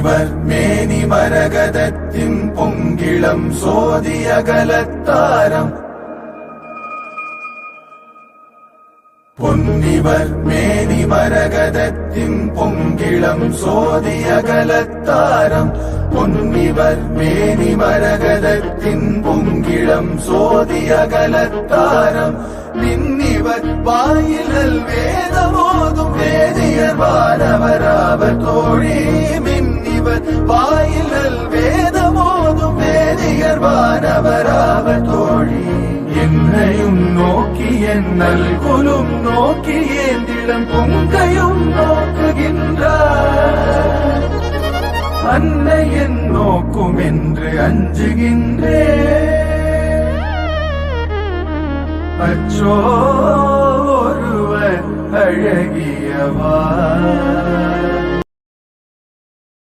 பொன்னிவர் மேனி மரகதத்தின் பொங்கிளம் சோதியகலத்தாரம் பொன்னிவர் மேனி மரகதத்தின் பொங்கிளம் சோதியகலத்தாரம் பொன்னிவர் மேனி மரகதத்தின் பொங்கிளம் சோதியகலத்தாரம் மின்னிவர் வாயிலல் வேதமோதும் வேதியர் வானவராவர் தோழி மின்னிவர் வாயிலல் வேதமோதும் வேதியர் வானவராவர் தோழி என்னையும் நோக்கி என்னல் குலும் நோக்கி ஏந்திடம் பொங்கையும் நோக்குகின்றார் அன்னை என் நோக்கும் என்று அஞ்சுகின்றேன் அச்சோ ஒருவர் அழகியவா